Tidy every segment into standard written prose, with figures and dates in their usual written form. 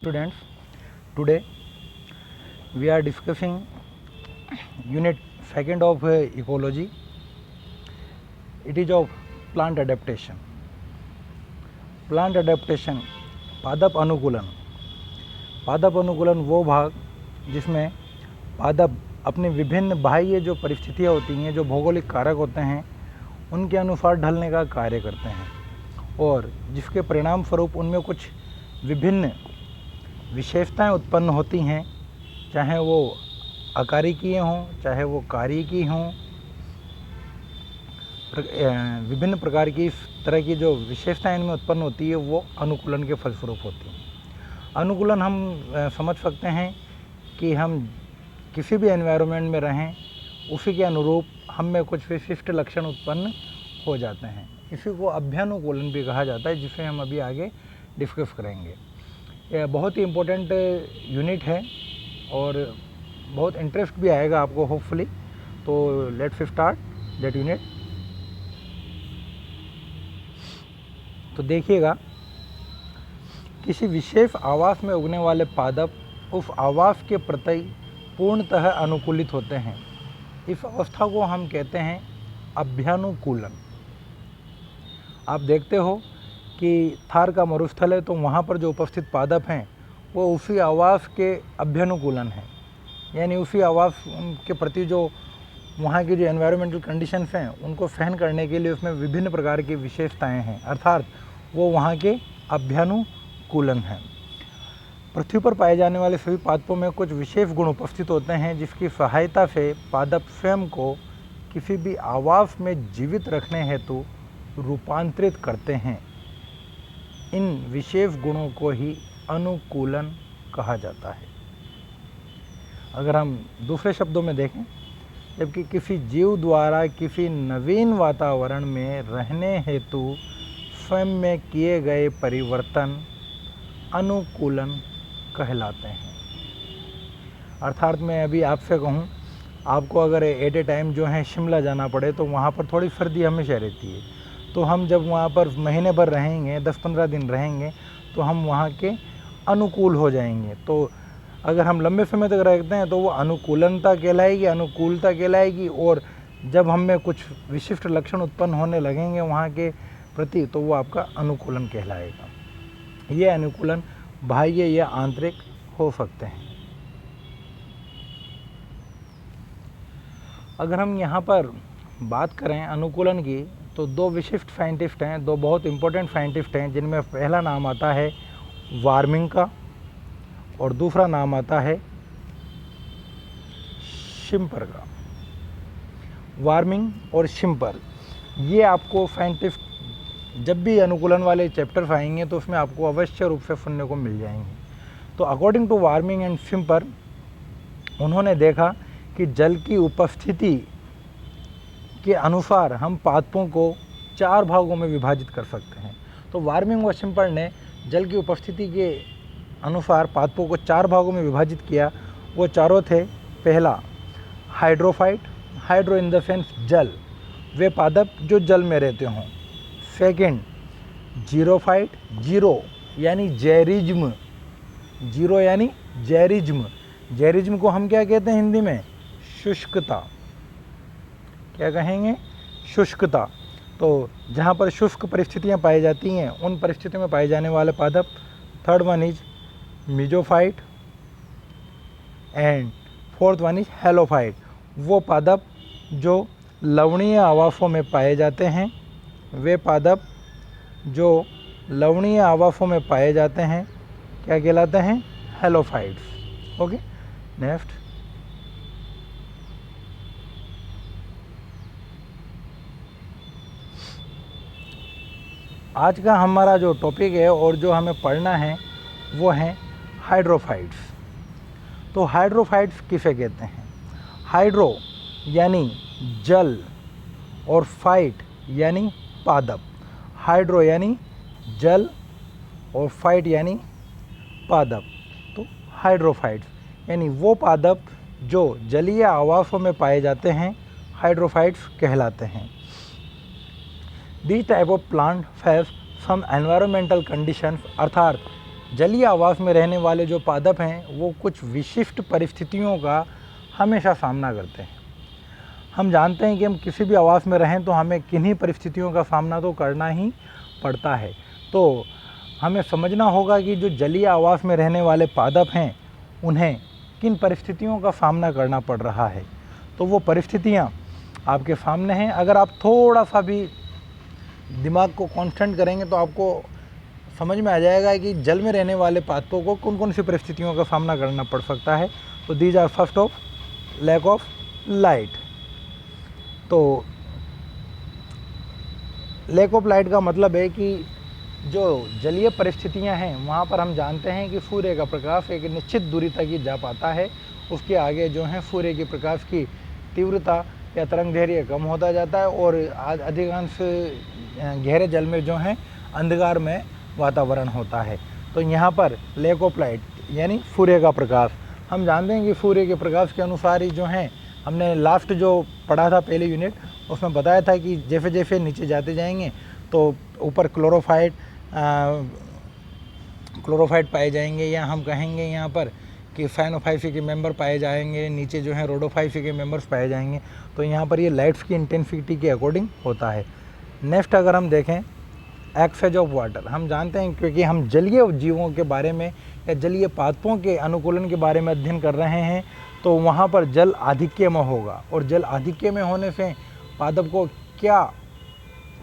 Students, today we are discussing unit 2nd of ecology. It is of plant adaptation. Plant adaptation, पादप अनुकूलन. पादप अनुकूलन वो भाग जिसमें पादप अपनी विभिन्न बाह्य जो परिस्थितियाँ होती हैं, जो भौगोलिक कारक होते हैं, उनके अनुसार ढलने का कार्य करते हैं और जिसके परिणाम स्वरूप उनमें कुछ विभिन्न विशेषताएं उत्पन्न होती हैं, चाहे वो अकारिकीय हों, चाहे वो कारिकी हों. विभिन्न प्रकार की इस तरह की जो विशेषताएं इनमें उत्पन्न होती है वो अनुकूलन के फलस्वरूप होती हैं. अनुकूलन हम समझ सकते हैं कि हम किसी भी एनवायरनमेंट में रहें, उसी के अनुरूप हम में कुछ विशिष्ट लक्षण उत्पन्न हो जाते हैं. इसी को अभ्यानुकूलन भी कहा जाता है, जिसे हम अभी आगे डिस्कस करेंगे. यह बहुत ही इम्पोर्टेंट यूनिट है और बहुत इंटरेस्ट भी आएगा आपको होपफुली. तो लेट्स स्टार्ट दैट यूनिट. तो देखिएगा, किसी विशेष आवास में उगने वाले पादप उस आवास के प्रति पूर्णतः अनुकूलित होते हैं. इस अवस्था को हम कहते हैं अभ्यानुकूलन. आप देखते हो कि थार का मरुस्थल है, तो वहाँ पर जो उपस्थित पादप हैं वो उसी आवास के अभ्यानुकूलन हैं, यानी उसी आवास के प्रति जो वहाँ की जो एनवायरमेंटल कंडीशंस हैं उनको सहन करने के लिए उसमें विभिन्न प्रकार की विशेषताएं हैं, अर्थात वो वहाँ के अभ्यानुकूलन हैं. पृथ्वी पर पाए जाने वाले सभी पादपों में कुछ विशेष गुण उपस्थित होते हैं, जिसकी सहायता से पादप स्वयं को किसी भी आवास में जीवित रखने हेतु रूपांतरित करते हैं. इन विशेष गुणों को ही अनुकूलन कहा जाता है. अगर हम दूसरे शब्दों में देखें, जबकि किसी जीव द्वारा किसी नवीन वातावरण में रहने हेतु स्वयं में किए गए परिवर्तन अनुकूलन कहलाते हैं. अर्थात मैं अभी आपसे कहूँ, आपको अगर एट ए टाइम जो है शिमला जाना पड़े तो वहाँ पर थोड़ी सर्दी हमेशा रहती है. तो हम जब वहाँ पर महीने भर रहेंगे, 10-15 दिन रहेंगे, तो हम वहाँ के अनुकूल हो जाएंगे. तो अगर हम लंबे समय तक रहते हैं तो वो अनुकूलनता कहलाएगी, अनुकूलता कहलाएगी. और जब हम में कुछ विशिष्ट लक्षण उत्पन्न होने लगेंगे वहाँ के प्रति, तो वो आपका अनुकूलन कहलाएगा. ये अनुकूलन बाह्य या आंतरिक हो सकते हैं. अगर हम यहाँ पर बात करें अनुकूलन की, तो दो विशिष्ट साइंटिस्ट हैं, दो बहुत इम्पोर्टेंट साइंटिस्ट हैं, जिनमें पहला नाम आता है वार्मिंग का और दूसरा नाम आता है शिम्पर का. वार्मिंग और शिम्पर, ये आपको साइंटिस्ट जब भी अनुकूलन वाले चैप्टर्स आएंगे तो उसमें आपको अवश्य रूप से सुनने को मिल जाएंगे. तो according to Warming and Schimper, उन्होंने देखा कि जल की उपस्थिति के अनुसार हम पादपों को 4 भागों में विभाजित कर सकते हैं. तो वार्मिंग और शिम्पर ने जल की उपस्थिति के अनुसार पादपों को 4 भागों में विभाजित किया. वो चारों थे, पहला hydrophyte, hydro in the sense जल, वे पादप जो जल में रहते हों. सेकेंड जीरोफाइट, जीरो यानी जैरिज्म, जीरो यानी जैरिज्म. जैरिज्म को हम क्या कहते हैं हिंदी में? शुष्कता. क्या कहेंगे? शुष्कता. तो जहाँ पर शुष्क परिस्थितियाँ पाई जाती हैं उन परिस्थितियों में पाए जाने वाले पादप. Third one is mesophyte and fourth one is halophyte, वो पादप जो लवणीय आवासों में पाए जाते हैं. वे पादप जो लवणीय आवासों में पाए जाते हैं क्या कहलाते हैं? हेलोफाइट्स. Okay, next. आज का हमारा जो टॉपिक है और जो हमें पढ़ना है वो है हाइड्रोफाइट्स. तो हाइड्रोफाइट्स किसे कहते हैं? हाइड्रो यानी जल और फाइट यानी पादप. हाइड्रो यानी जल और फाइट यानी पादप. तो हाइड्रोफाइट्स यानी वो पादप जो जलीय आवासों में पाए जाते हैं, हाइड्रोफाइट्स कहलाते हैं. These type of plant have some environmental conditions, अर्थात जलीय आवास में रहने वाले जो पादप हैं वो कुछ विशिष्ट परिस्थितियों का हमेशा सामना करते हैं। हम जानते हैं कि हम किसी भी आवास में रहें तो हमें किन्हीं परिस्थितियों का सामना तो करना ही पड़ता है। तो हमें समझना होगा कि जो जलीय आवास में रहने वाले पादप हैं उन्हें किन परिस्थितियों का सामना करना पड़ रहा है। तो वो परिस्थितियाँ आपके सामने हैं। अगर आप थोड़ा सा भी दिमाग को कांस्टेंट करेंगे तो आपको समझ में आ जाएगा कि जल में रहने वाले पादपों को कौन कौन सी परिस्थितियों का सामना करना पड़ सकता है। तो these are first of lack of light. तो लैक ऑफ लाइट का मतलब है कि जो जलीय परिस्थितियां हैं वहाँ पर हम जानते हैं कि सूर्य का प्रकाश एक निश्चित दूरी तक ही जा पाता है। उसके आगे जो है सूर्य के प्रकाश की तीव्रता या तरंगदैर्घ्य कम होता जाता है और अधिकांश गहरे जल में जो है अंधकारमय वातावरण होता है। तो यहाँ पर लैक ऑफ लाइट यानी सूर्य का प्रकाश, हम जानते हैं कि सूर्य के प्रकाश के अनुसार ही जो है, हमने लास्ट जो पढ़ा था पहले यूनिट उसमें बताया था कि जैसे जैसे नीचे जाते जाएंगे तो ऊपर क्लोरोफाइट पाए जाएंगे, या हम कहेंगे यहाँ पर कि साइनोफाइसी के मेंबर पाए जाएंगे, नीचे जो है रोडोफाइसी के मेंबर्स पाए जाएंगे। तो यहाँ पर ये लाइट्स की इंटेंसिटी के अकॉर्डिंग होता है। नेक्स्ट अगर हम देखें एक्सेज ऑफ वाटर, हम जानते हैं क्योंकि हम जलीय जीवों के बारे में या जलीय पादपों के अनुकूलन के बारे में अध्ययन कर रहे हैं, तो वहाँ पर जल आधिक्य में होगा और जल आधिक्य में होने से पादप को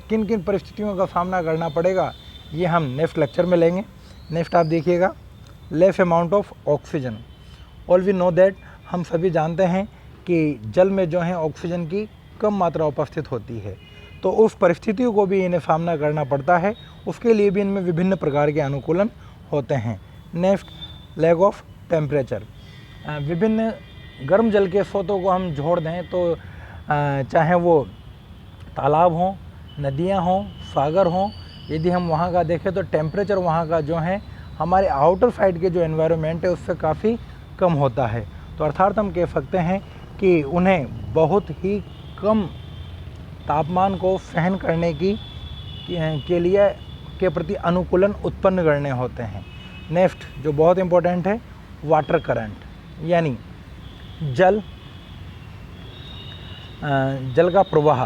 किन किन परिस्थितियों का सामना करना पड़ेगा ये हम नेक्स्ट लेक्चर में लेंगे। नेक्स्ट आप देखिएगा less amount of oxygen. All we know that, हम सभी जानते हैं कि जल में जो है ऑक्सीजन की कम मात्रा उपस्थित होती है, तो उस परिस्थितियों को भी इन्हें सामना करना पड़ता है। उसके लिए भी इनमें विभिन्न प्रकार के अनुकूलन होते हैं। नेक्स्ट लैक ऑफ टेम्परेचर, विभिन्न गर्म जल के स्रोतों को हम जोड़ दें तो चाहे वो तालाब हों, नदियां हों, सागर हों, यदि हम वहाँ का देखें तो टेम्परेचर वहाँ का जो है हमारे आउटर साइड के जो एनवायरनमेंट है उससे काफ़ी कम होता है। तो अर्थात हम कह सकते हैं कि उन्हें बहुत ही कम तापमान को सहन करने के लिए के प्रति अनुकूलन उत्पन्न करने होते हैं। नेक्स्ट जो बहुत इम्पोर्टेंट है वाटर करंट, यानी जल का प्रवाह।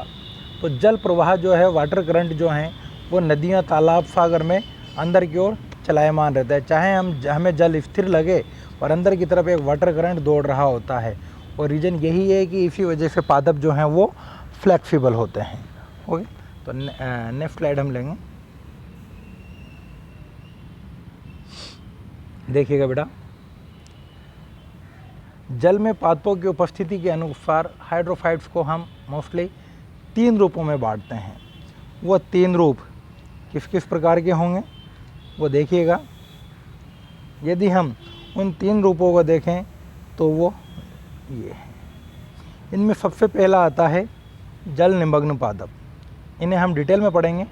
तो जल प्रवाह जो है, वाटर करंट जो है वो नदियाँ, तालाब, सागर में अंदर की ओर चलायमान रहता है। चाहे हमें जल स्थिर लगे और अंदर की तरफ एक वाटर करंट दौड़ रहा होता है, और रीज़न यही है कि इसी वजह से पादप जो हैं वो फ्लेक्सिबल होते हैं। ओके, तो नेक्स्ट स्लाइड हम लेंगे। देखिएगा बेटा, जल में पादपों की उपस्थिति के अनुसार हाइड्रोफाइट्स को हम मोस्टली 3 रूपों में बांटते हैं। वो 3 रूप किस किस प्रकार के होंगे वो देखिएगा। यदि हम उन 3 रूपों को देखें तो वो ये है। इनमें सबसे पहला आता है जल निमग्न पादप, इन्हें हम डिटेल में पढ़ेंगे।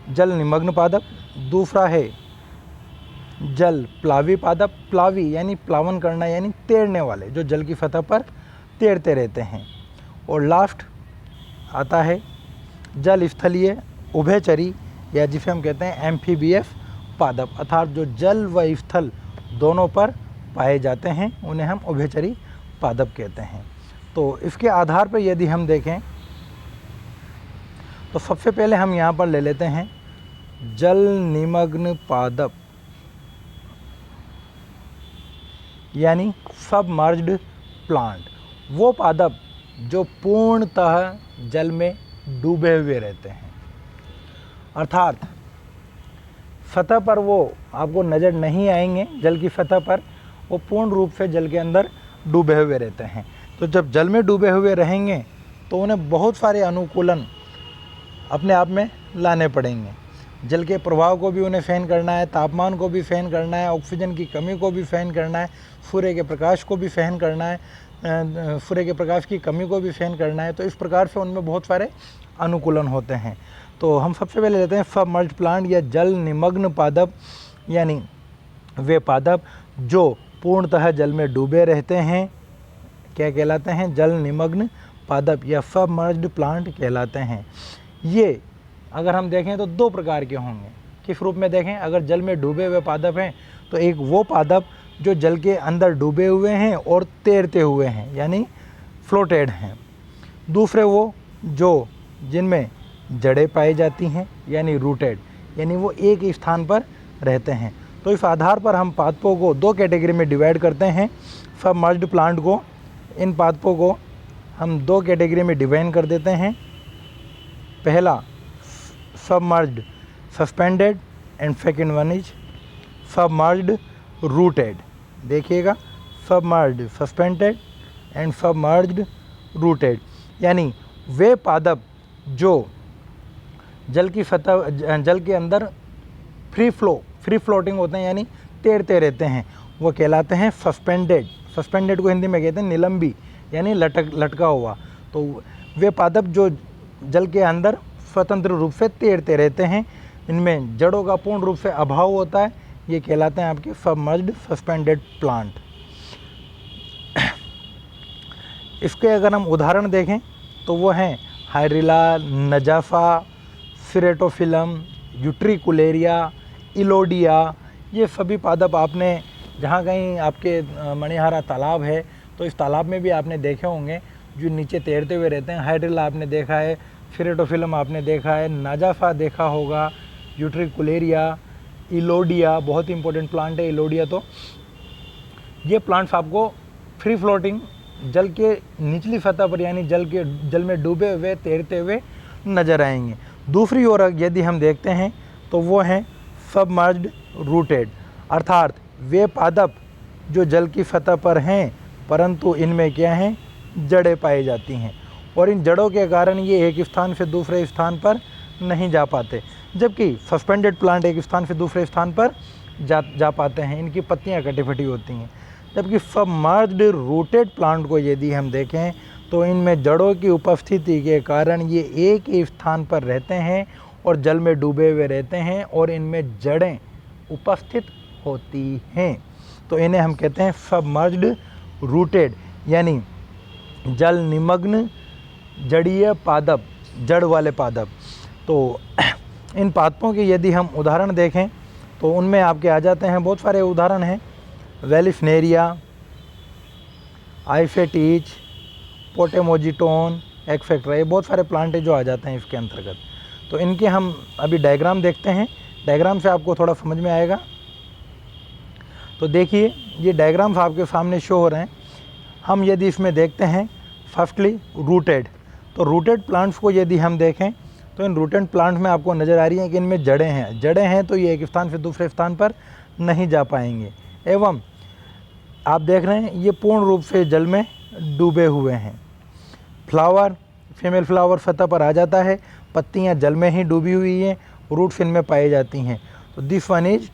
जल निमग्न पादप। दूसरा है जल प्लावी पादप, प्लावी यानी प्लावन करना यानी तैरने वाले, जो जल की सतह पर तैरते रहते हैं। और लास्ट आता है जल स्थलीय उभयचरी, या जिसे हम कहते हैं एम्फीबियस पादप, अर्थात जो जल व स्थल दोनों पर पाए जाते हैं उन्हें हम उभयचरी पादप कहते हैं। तो इसके आधार पर यदि हम देखें तो सबसे पहले हम यहाँ पर ले लेते हैं जल निमग्न पादप, यानी सबमर्ज्ड प्लांट। वो पादप जो पूर्णतः जल में डूबे हुए रहते हैं, अर्थात सतह पर वो आपको नज़र नहीं आएंगे, जल की सतह पर वो पूर्ण रूप से जल के अंदर डूबे हुए रहते हैं। तो जब जल में डूबे हुए रहेंगे तो उन्हें बहुत सारे अनुकूलन अपने आप में लाने पड़ेंगे। जल के प्रभाव को भी उन्हें सहन करना है, तापमान को भी सहन करना है, ऑक्सीजन की कमी को भी सहन करना है, सूर्य के प्रकाश को भी सहन करना है, सूर्य के प्रकाश की कमी को भी सहन करना है। तो इस प्रकार से उनमें बहुत सारे अनुकूलन होते हैं। तो हम सबसे पहले लेते हैं सबमर्ज्ड प्लांट या जल निमग्न पादप, यानी वे पादप जो पूर्णतः जल में डूबे रहते हैं, क्या कहलाते हैं? जल निमग्न पादप या सबमर्ज्ड प्लांट कहलाते हैं। ये अगर हम देखें तो 2 प्रकार के होंगे। किस रूप में देखें, अगर जल में डूबे हुए पादप हैं तो एक वो पादप जो जल के अंदर डूबे हुए हैं और तैरते हुए हैं यानी फ्लोटेड हैं। दूसरे वो जो जिनमें जड़ें पाई जाती हैं यानी रूटेड, यानी वो एक ही स्थान पर रहते हैं। तो इस आधार पर हम पादपों को दो कैटेगरी में डिवाइड करते हैं। सबमर्ज्ड प्लांट को, इन पादपों को हम दो कैटेगरी में डिवाइड कर देते हैं। पहला submerged suspended and second one is submerged rooted. देखिएगा, submerged suspended and submerged rooted, यानी वे पादप जो जल की सतह, जल के अंदर फ्री फ्लोटिंग होते हैं यानी तैरते रहते हैं, वो कहलाते हैं सस्पेंडेड। सस्पेंडेड को हिंदी में कहते हैं निलंबी यानी लटका हुआ। तो वे पादप जो जल के अंदर स्वतंत्र रूप से तैरते रहते हैं, इनमें जड़ों का पूर्ण रूप से अभाव होता है, ये कहलाते हैं आपके सबमर्ज्ड सस्पेंडेड प्लांट। इसके अगर हम उदाहरण देखें तो वो हैं हाइड्रिला, नजाफा, सिरेटोफिलम, यूट्रिकुलेरिया, इलोडिया। ये सभी पादप आपने जहाँ कहीं आपके मणिहारा तालाब है तो इस तालाब में भी आपने देखे होंगे जो नीचे तैरते हुए रहते हैं। हाइड्रिला आपने देखा है, सिरेटोफिलम आपने देखा है, नाजाफा देखा होगा, यूट्रिकुलेरिया, इलोडिया बहुत ही इंपॉर्टेंट प्लांट है इलोडिया। तो ये प्लांट्स आपको फ्री फ्लोटिंग जल के निचली सतह पर यानी जल में डूबे हुए तैरते हुए नजर आएंगे। दूसरी ओर यदि हम देखते हैं तो वो हैं सबमर्ज्ड रूटेड, अर्थात वे पादप जो जल की सतह पर हैं परंतु इनमें क्या हैं, जड़ें पाई जाती हैं और इन जड़ों के कारण ये एक स्थान से दूसरे स्थान पर नहीं जा पाते, जबकि सस्पेंडेड प्लांट एक स्थान से दूसरे स्थान पर जा पाते हैं, इनकी पत्तियां कटी फटी होती हैं। जबकि सबमर्ज्ड रूटेड प्लांट को यदि हम देखें तो इनमें जड़ों की उपस्थिति के कारण ये एक ही स्थान पर रहते हैं और जल में डूबे हुए रहते हैं और इनमें जड़ें उपस्थित होती हैं। तो इन्हें हम कहते हैं सबमर्ज्ड रूटेड यानी जल निमग्न जड़ीय पादप, जड़ वाले पादप। तो इन पादपों के यदि हम उदाहरण देखें तो उनमें आपके आ जाते हैं, बहुत सारे उदाहरण हैं, वेलिफनेरिया, आइफेटीज, पोटेमोजिटोन एक्सेट्रा, ये बहुत सारे प्लांट है जो आ जाते हैं इसके अंतर्गत। तो इनके हम अभी डायग्राम देखते हैं, डायग्राम से आपको थोड़ा समझ में आएगा। तो देखिए ये डायग्राम्स आपके सामने शो हो रहे हैं। हम यदि इसमें देखते हैं फर्स्टली रूटेड, तो रूटेड प्लांट्स को यदि हम देखें तो इन रूटेड प्लांट्स में आपको नज़र आ रही है कि इनमें जड़ें हैं। जड़ें हैं तो ये एक स्थान से दूसरे स्थान पर नहीं जा पाएंगे, एवं आप देख रहे हैं ये पूर्ण रूप से जल में डूबे हुए हैं। फ्लावर, फीमेल फ्लावर सतह पर आ जाता है, पत्तियां जल में ही डूबी हुई हैं, रूट्स इनमें पाई जाती हैं। तो this one is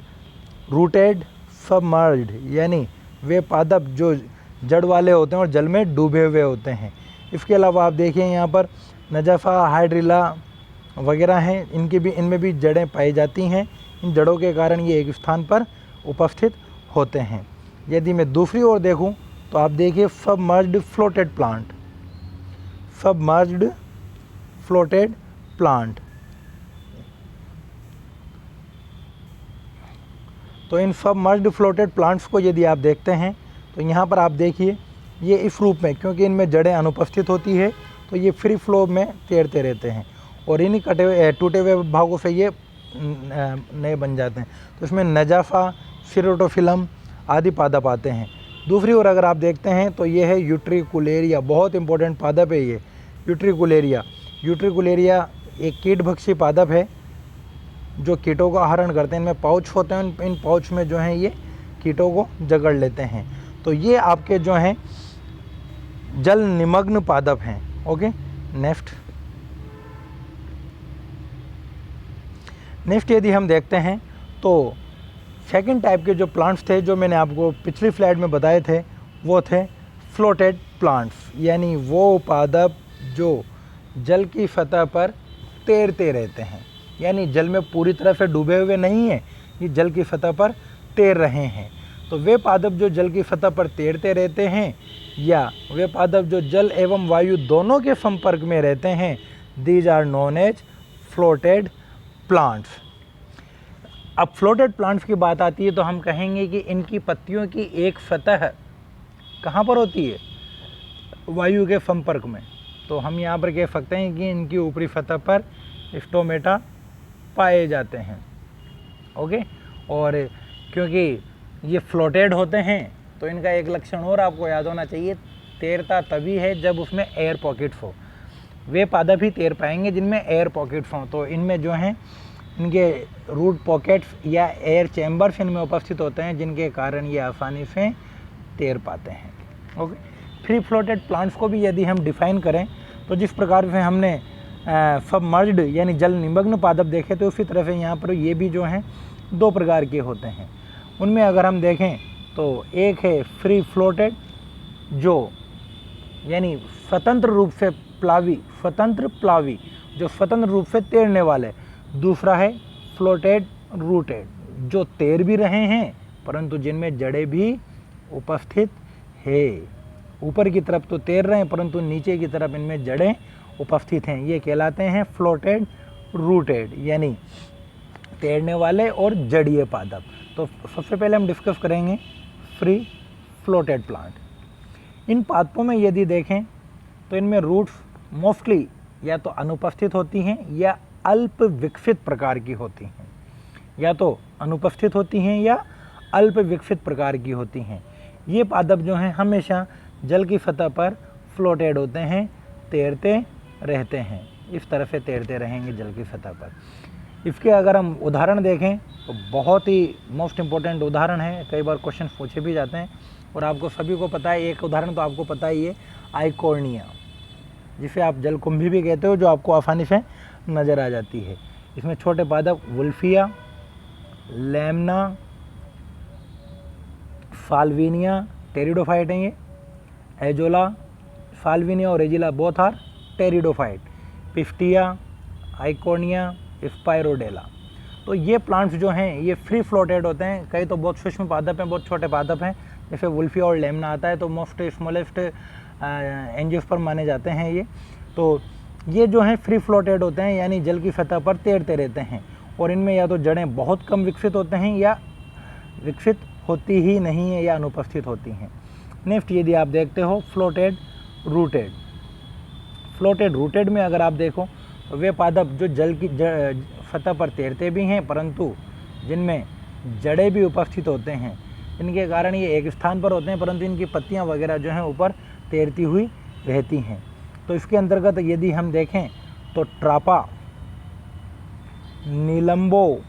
rooted submerged, यानी वे पादप जो जड़ वाले होते हैं और जल में डूबे हुए होते हैं। इसके अलावा आप देखिए यहाँ पर नजाफा, हाइड्रिला वगैरह हैं, इनमें भी जड़ें पाई जाती हैं। इन जड़ों के कारण ये एक स्थान पर उपस्थित होते हैं। यदि मैं दूसरी ओर देखूं तो आप देखिए submerged floated plant, submerged floated plant. तो इन सबमर्ज्ड फ्लोटेड प्लांट्स को यदि आप देखते हैं तो यहाँ पर आप देखिए ये इस रूप में, क्योंकि इनमें जड़ें अनुपस्थित होती है तो ये फ्री फ्लो में तैरते रहते हैं और इन्हीं टूटे हुए भागों से ये नए बन जाते हैं। तो इसमें नजाफा, सिरोटोफिलम आदि पादप आते हैं। दूसरी ओर अगर आप देखते हैं तो ये है यूट्रिकुलेरिया, बहुत इंपॉर्टेंट पादप है ये यूट्रिकुलेरिया। यूट्रिकुलेरिया एक कीटभक्षी पादप है जो कीटों का आहरण करते हैं। इनमें पाउच होते हैं, इन पाउच में जो हैं ये कीटों को जकड़ लेते हैं। तो ये आपके जो हैं जल निमग्न पादप हैं। ओके, नेक्स्ट यदि हम देखते हैं तो सेकंड टाइप के जो प्लांट्स थे जो मैंने आपको पिछली स्लाइड में बताए थे वो थे फ्लोटेड प्लांट्स, यानी वो पादप जो जल की सतह पर तैरते रहते हैं, यानी जल में पूरी तरह से डूबे हुए नहीं हैं, ये जल की सतह पर तैर रहे हैं। तो वे पादप जो जल की सतह पर तैरते रहते हैं या वे पादप जो जल एवं वायु दोनों के संपर्क में रहते हैं, these are known as floated plants. अब फ्लोटेड प्लांट्स की बात आती है तो हम कहेंगे कि इनकी पत्तियों की एक सतह कहाँ पर होती है, वायु के संपर्क में। तो हम यहाँ पर कह सकते हैं कि इनकी ऊपरी सतह पर स्टोमेटा पाए जाते हैं। ओके, और क्योंकि ये फ्लोटेड होते हैं तो इनका एक लक्षण और आपको याद होना चाहिए, तैरता तभी है जब उसमें एयर पॉकेट्स हो। वे पादप ही तैर पाएंगे जिनमें एयर पॉकेट्स हों। तो इनमें जो हैं इनके रूट पॉकेट्स या एयर चैम्बर्स इनमें उपस्थित होते हैं, जिनके कारण ये आसानी से तैर पाते हैं। ओके, फ्री फ्लोटेड प्लांट्स को भी यदि हम डिफाइन करें तो जिस प्रकार से हमने सबमर्ज्ड यानी जल निमग्न पादप देखे, तो उसी तरह से यहाँ पर ये भी जो हैं दो प्रकार के होते हैं। उनमें अगर हम देखें तो एक है फ्री फ्लोटेड, जो यानी स्वतंत्र रूप से प्लावी, जो स्वतंत्र रूप से तैरने वाले। दूसरा है फ्लोटेड रूटेड, जो तैर भी रहे हैं परंतु जिनमें जड़ें भी उपस्थित है। ऊपर की तरफ तो तैर रहे हैं परंतु नीचे की तरफ इनमें जड़ें उपस्थित हैं। ये कहलाते हैं फ्लोटेड रूटेड, यानी तैरने वाले और जड़ीय पादप। तो सबसे पहले हम डिस्कस करेंगे फ्री फ्लोटेड प्लांट। इन पादपों में यदि देखें तो इनमें रूट्स मोस्टली या तो अनुपस्थित होती हैं या अल्प विकसित प्रकार की होती हैं, या तो अनुपस्थित होती हैं या अल्प विकसित प्रकार की होती हैं। ये पादप जो हैं हमेशा जल की सतह पर फ्लोटेड होते हैं, तैरते रहते हैं, इस तरह से तैरते रहेंगे जल की सतह पर। इसके अगर हम उदाहरण देखें तो बहुत ही मोस्ट इम्पोर्टेंट उदाहरण है, कई बार क्वेश्चन पूछे भी जाते हैं और आपको सभी को पता है। एक उदाहरण तो आपको पता ही है, आइकोर्निया, जिसे आप जलकुंभी भी कहते हो, जो आपको आसानी से नज़र आ जाती है। इसमें छोटे पादप वुल्फिया, लैम्ना, साल्विनिया, टेरिडोफाइट हैं ये। एजोला, साल्विनिया और एजिला both are pteridophyte. Pistia, eichhornia, spirodela. तो ये प्लांट्स जो हैं ये फ्री फ्लोटेड होते हैं। कई तो बहुत सूक्ष्म पादप हैं, बहुत छोटे पादप हैं, जैसे वुल्फिया और लेमना आता है तो मोस्ट स्मॉलेस्ट एंजियोस्पर्म माने जाते हैं ये। तो ये जो हैं फ्री फ्लोटेड होते हैं, यानी जल की सतह पर तैरते रहते हैं और इनमें या तो जड़ें बहुत कम विकसित होते हैं या विकसित होती ही नहीं है या अनुपस्थित होती हैं। नेक्स्ट यदि आप देखते हो फ्लोटेड रूटेड। फ्लोटेड रूटेड में अगर आप देखो तो वे पादप जो जल की सतह पर तैरते भी हैं परंतु जिनमें जड़ें भी उपस्थित होते हैं, इनके कारण ये एक स्थान पर होते हैं परंतु इनकी पत्तियां वगैरह जो हैं ऊपर तैरती हुई रहती हैं। तो इसके अंतर्गत यदि हम देखें तो ट्रापा, नीलम्बो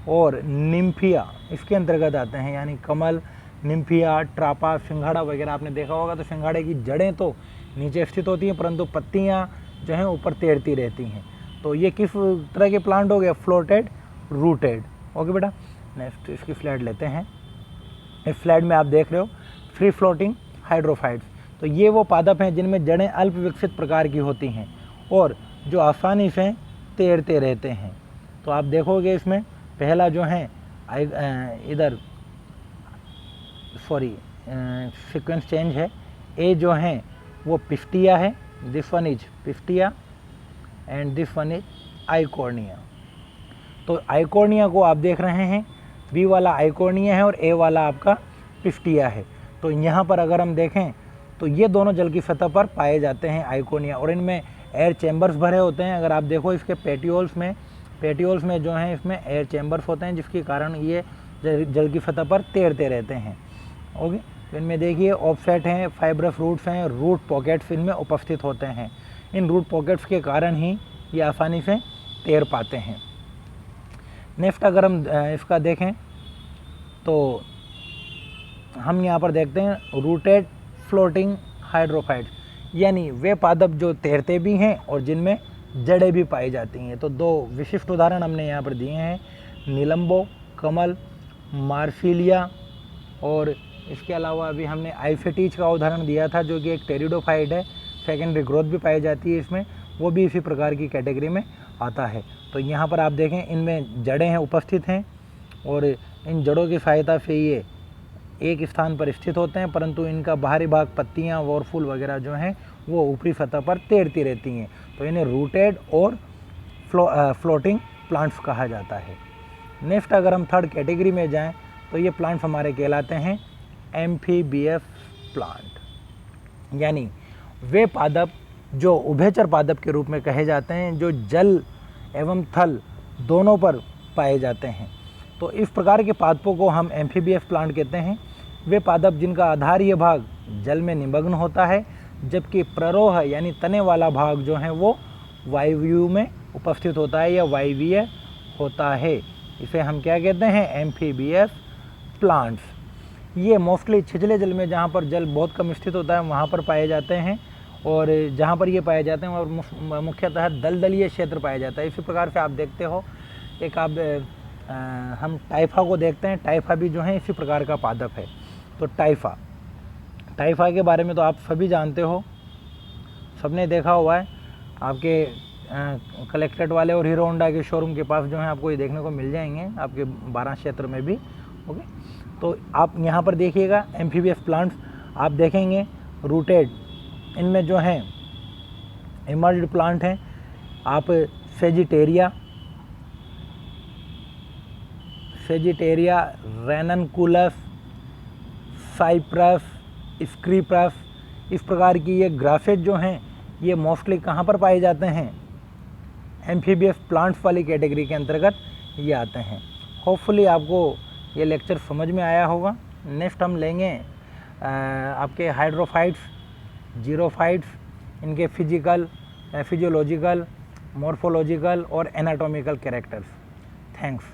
और निम्फिया इसके अंतर्गत आते हैं, यानी कमल, निम्फिया, ट्रापा, सिंघाड़ा वगैरह आपने देखा होगा। तो सिंघाड़े की जड़ें तो नीचे स्थित होती हैं परंतु पत्तियां जो हैं ऊपर तैरती रहती हैं। तो ये किस तरह के प्लांट हो गए, फ्लोटेड रूटेड। ओके बेटा, नेक्स्ट इसकी स्लाइड लेते हैं। इस स्लाइड में आप देख रहे हो फ्री फ्लोटिंग हाइड्रोफाइट्स। तो ये वो पादप हैं जिनमें जड़ें अल्प विकसित प्रकार की होती हैं और जो आसानी से तैरते रहते हैं। तो आप देखोगे इसमें पहला जो है इधर सीक्वेंस चेंज है। ए जो है वो पिस्टिया है, this one is pistia and this one is Eichhornia. तो आइकोर्निया को आप देख रहे हैं, बी वाला आइकोर्निया है और ए वाला आपका पिस्टिया है। तो यहाँ पर अगर हम देखें तो ये दोनों जल की सतह पर पाए जाते हैं आइकोनिया, और इनमें एयर चैम्बर्स भरे होते हैं। अगर आप देखो इसके पेटियोल्स में जो हैं इसमें एयर चैम्बर्स होते हैं, जिसके कारण ये जल की सतह पर तैरते रहते हैं। ओके, तो इनमें देखिए ऑफसेट हैं, फाइब्रस रूट्स हैं, रूट पॉकेट्स इनमें उपस्थित होते हैं। इन रूट पॉकेट्स के कारण ही ये आसानी से तैर पाते हैं। नेक्स्ट अगर हम इसका देखें तो हम यहाँ पर देखते हैं रूटेड फ्लोटिंग हाइड्रोफाइट्स, यानी वे पादप जो तैरते भी हैं और जिनमें जड़ें भी पाई जाती हैं। तो दो विशिष्ट उदाहरण हमने यहाँ पर दिए हैं, नीलम्बो, कमल, मार्फिलिया, और इसके अलावा अभी हमने आइफेटीज का उदाहरण दिया था जो कि एक टेरिडोफाइट है, सेकेंडरी ग्रोथ भी पाई जाती है इसमें, वो भी इसी प्रकार की कैटेगरी में आता है। तो यहाँ पर आप देखें इनमें जड़ें हैं उपस्थित हैं और इन जड़ों की सहायता से ये एक स्थान पर स्थित होते हैं, परंतु इनका बाहरी भाग पत्तियाँ और फूल वगैरह जो हैं वो ऊपरी सतह पर तैरती रहती हैं। तो इन्हें रूटेड और फ्लोटिंग प्लांट्स कहा जाता है। नेक्स्ट अगर हम थर्ड कैटेगरी में जाएं तो ये प्लांट्स हमारे कहलाते हैं एम्फीबियस प्लांट, यानी वे पादप जो उभयचर पादप के रूप में कहे जाते हैं, जो जल एवं थल दोनों पर पाए जाते हैं। तो इस प्रकार के पादपों को हम एम्फीबियस प्लांट कहते हैं। वे पादप जिनका आधारीय भाग जल में निमग्न होता है, जबकि प्ररोह यानी तने वाला भाग जो है वो वायु में उपस्थित होता है या वायवीय होता है। इसे हम क्या कहते हैं? Amphibious plants. ये मोस्टली छिछले जल में, जहाँ पर जल बहुत कम स्थित होता है, वहाँ पर पाए जाते हैं, और जहाँ पर ये पाए जाते हैं और मुख्यतः दलदलीय क्षेत्र पाया जाता है। इसी प्रकार से आप देखते हो, एक हम टाइफा को देखते हैं। टाइफा भी जो है इसी प्रकार का पादप है। तो टाइफा के बारे में तो आप सभी जानते हो, सबने देखा हुआ है। आपके कलेक्ट्रेट वाले और हीरो होंडा के शोरूम के पास जो है आपको ये देखने को मिल जाएंगे, आपके 12 क्षेत्र में भी। ओके, तो आप यहाँ पर देखिएगा एम्फीबियस प्लांट्स आप देखेंगे रूटेड, इनमें जो हैं इमर्ज्ड प्लांट हैं। आप सेजिटेरिया, रेननकुलस, साइप्रस, स्क्रीप्रस, इस प्रकार की ये ग्रासेज जो हैं ये मोस्टली कहाँ पर पाए जाते हैं? एम्फीबियस प्लांट्स वाली कैटेगरी के अंतर्गत ये आते हैं। होपफुली आपको ये लेक्चर समझ में आया होगा। नेक्स्ट हम लेंगे आपके हाइड्रोफाइट्स, जीरोफाइट्स, इनके फिजिकल, फिजियोलॉजिकल, मॉर्फोलॉजिकल और एनाटॉमिकल कैरेक्टर्स। थैंक्स।